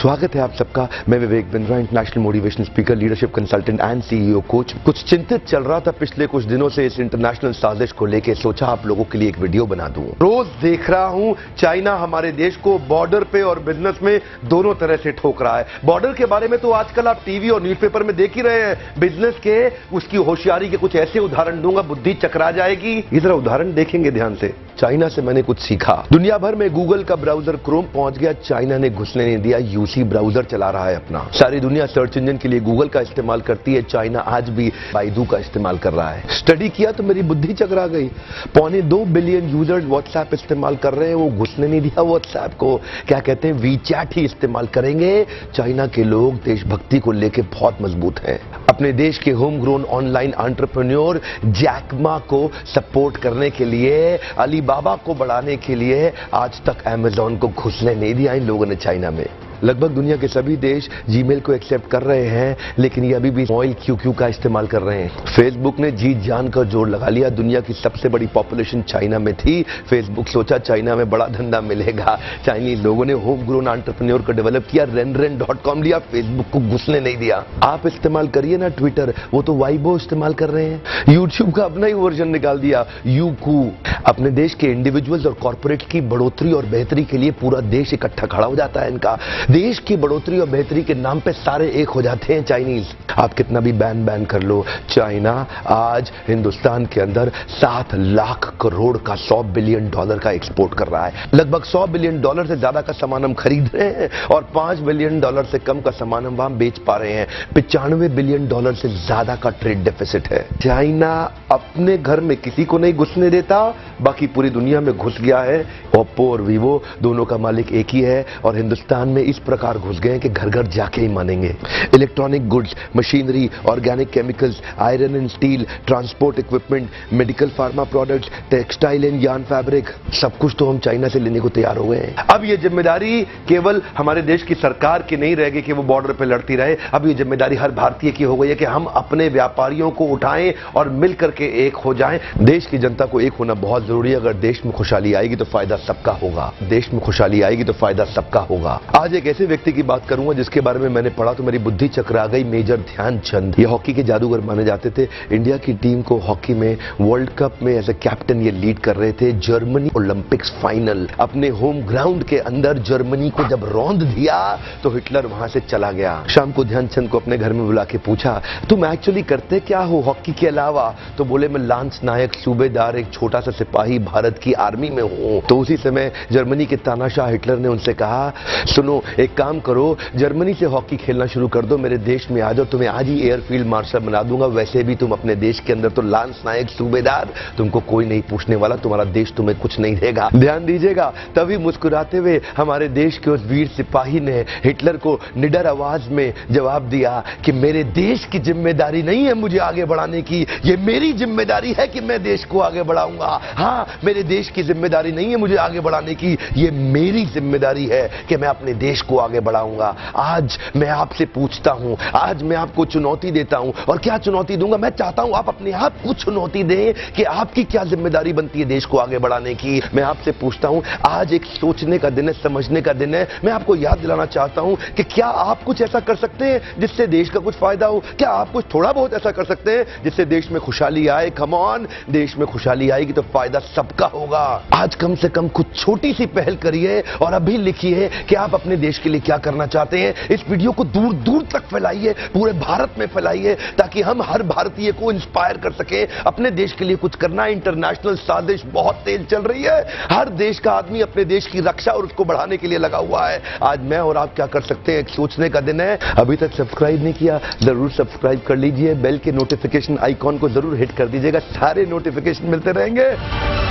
स्वागत है आप सबका। मैं Vivek Bindra, international motivational speaker, leadership consultant and CEO coach. कुछ चिंतित चल रहा था पिछले कुछ दिनों से इस इंटरनेशनल साजिश को लेके, सोचा आप लोगों के लिए एक वीडियो बना दूं। रोज देख रहा हूं चाइना हमारे देश को बॉर्डर पे और बिजनेस में दोनों तरह से ठोक रहा है। बॉर्डर के बारे में तो आजकल आप टीवी और न्यूज़पेपर में देख ही रहे हैं। बिजनेस के उसकी होशियारी के कुछ ऐसे उदाहरण दूंगा, बुद्धि चकरा जाएगी। ये जरा उदाहरण देखेंगे ध्यान से। चाइना से मैंने कुछ सीखा। दुनिया भर में गूगल का ब्राउजर क्रोम पहुंच गया, चाइना ने घुसने नहीं दिया। यूसी ब्राउजर चला रहा है अपना। सारी दुनिया सर्च इंजन के लिए गूगल का इस्तेमाल करती है, चाइना आज भी बाइडू का इस्तेमाल कर रहा है। स्टडी किया तो मेरी बुद्धि चकरा गई। 2.25 बिलियन यूजर्स व्हाट्सएप इस्तेमाल कर रहे हैं, वो घुसने नहीं दिया व्हाट्सएप को। क्या कहते हैं, वीचैट ही इस्तेमाल करेंगे। चाइना के लोग देशभक्ति को लेकर बहुत मजबूत हैं। अपने देश के home grown online entrepreneur Jack Ma को सपोर्ट करने के लिए, अलीबाबा को बढ़ाने के लिए आज तक अमेज़न को घुसने नहीं दिया इन लोगों ने चाइना में। लगभग दुनिया के सभी देश जीमेल को एक्सेप्ट कर रहे हैं, लेकिन ये अभी भी ऑयल क्यू का इस्तेमाल कर रहे हैं। फेसबुक ने जीत जान कर जोर लगा लिया। दुनिया की सबसे बड़ी पॉपुलेशन चाइना में थी। फेसबुक सोचा चाइना में बड़ा धंधा मिलेगा। चाइनीज लोगों ने होम ग्रोन एंटरप्रेन्योर को डेवलप किया, रेन.com लिया, फेसबुक को घुसने नहीं दिया। आप इस्तेमाल करिए ना ट्विटर, वो तो वाइबो इस्तेमाल कर रहे हैं। यूट्यूब का अपना ही वर्जन निकाल दिया, यूकू। अपने देश के इंडिविजुअल्स और कॉर्पोरेट की बढ़ोतरी और बेहतरी के लिए पूरा देश इकट्ठा खड़ा हो जाता है इनका। देश की बढ़ोतरी और बेहतरी के नाम पे सारे एक हो जाते हैं चाइनीज। आप कितना भी बैन कर लो, चाइना आज हिंदुस्तान के अंदर 7 लाख करोड़ का $100 बिलियन का एक्सपोर्ट कर रहा है। लगभग $100 बिलियन से ज्यादा का सामान हम खरीद रहे हैं और $5 बिलियन से कम का सामान हम वहां बेच पा रहे हैं। $95 बिलियन से ज्यादा का ट्रेड डेफिसिट है। चाइना अपने घर में किसी को नहीं घुसने देता, बाकी पूरी दुनिया में घुस गया है। ओप्पो और वीवो दोनों का मालिक एक ही है और हिंदुस्तान में इस प्रकार घुस गए कि घर घर जाके ही मानेंगे। Electronic goods, machinery, organic chemicals, iron and steel, transport equipment, medical pharma products, textile and yarn fabric, सब कुछ तो हम चाइना से लेने को तैयार हो गए हैं। अब ये जिम्मेदारी केवल हमारे देश की सरकार की नहीं रहेगी कि वो बॉर्डर पे लड़ती रहे। अब ये जिम्मेदारी हर भारतीय की हो गई है कि हम अपने व्यापारियों को उठाएं और मिलकर के एक हो जाएं। देश की जनता को एक होना बहुत जरूरी है। अगर देश में खुशहाली आएगी तो फायदा सबका होगा। देश में खुशहाली आएगी तो फायदा सबका होगा। आज एक ऐसे व्यक्ति की बात करूंगा जिसके बारे में मैंने पढ़ा तो मेरी बुद्धि चकरा गई। मेजर ध्यानचंद, ये हॉकी के जादूगर माने जाते थे। इंडिया की टीम को हॉकी में वर्ल्ड कप में एज ए कैप्टन ये लीड कर रहे थे। जर्मनी ओलंपिक्स फाइनल अपने होम ग्राउंड के अंदर जर्मनी को जब रौंद दिया तो हिटलर वहां से चला गया। शाम को ध्यानचंद को अपने घर में बुला के पूछा, तुम एक्चुअली करते क्या हो हॉकी के अलावा? तो बोले, मैं लांस नायक, सूबेदार, एक छोटा सा सिपाही भारत की आर्मी में हूं। तो उसी समय जर्मनी के तानाशाह हिटलर ने उनसे कहा, सुनो एक काम करो, जर्मनी से हॉकी खेलना शुरू कर दो, मेरे देश में आ जाओ, तुम्हें आज ही एयरफील्ड मार्शल बना दूंगा। वैसे भी तुम अपने देश के अंदर तो लांस नायक, सूबेदार, तुमको कोई नहीं पूछने वाला, तुम्हारा देश तुम्हें कुछ नहीं देगा। ध्यान दीजिएगा, तभी मुस्कुराते हुए हमारे देश के उस वीर सिपाही ने हिटलर को निडर आवाज में जवाब दिया कि मेरे देश की जिम्मेदारी नहीं है मुझे आगे बढ़ाने की, ये मेरी जिम्मेदारी है कि मैं देश को आगे बढ़ाऊंगा। हाँ, मेरे देश की जिम्मेदारी नहीं है मुझे आगे बढ़ाने की, ये मेरी जिम्मेदारी है कि मैं अपने देश को आगे बढ़ाऊंगा। आज मैं आपसे पूछता हूं, आज मैं आपको चुनौती देता हूं। और क्या चुनौती दूंगा? मैं चाहता हूं आप अपने आप को चुनौती दें कि आपकी क्या जिम्मेदारी बनती है देश को आगे बढ़ाने की। मैं आपसे पूछता हूं, आज एक सोचने का दिन है, समझने का दिन है। मैं आपको याद दिलाना चाहता हूं कि क्या आप कुछ ऐसा कर सकते हैं जिससे देश का कुछ फायदा हो? क्या आप कुछ थोड़ा बहुत ऐसा कर सकते हैं जिससे देश में खुशहाली आए? कम ऑन, देश में खुशहाली आएगी तो फायदा सबका होगा। आज कम से कम कुछ छोटी सी पहल करिए और अभी लिखिए कि आप अपने देश के लिए क्या करना चाहते हैं। इस वीडियो को दूर दूर तक फैलाइए, पूरे भारत में फैलाइए, ताकि हम हर भारतीय को इंस्पायर कर सके अपने देश के लिए कुछ करना। इंटरनेशनल साजिश बहुत तेज चल रही है। हर देश का आदमी अपने देश की रक्षा और उसको बढ़ाने के लिए लगा हुआ है। आज मैं और आप क्या कर सकते हैं, एक सोचने का दिन है। अभी तक सब्सक्राइब नहीं किया, जरूर सब्सक्राइब कर लीजिए। बेल के नोटिफिकेशन आइकॉन को जरूर हिट कर दीजिएगा, सारे नोटिफिकेशन मिलते रहेंगे।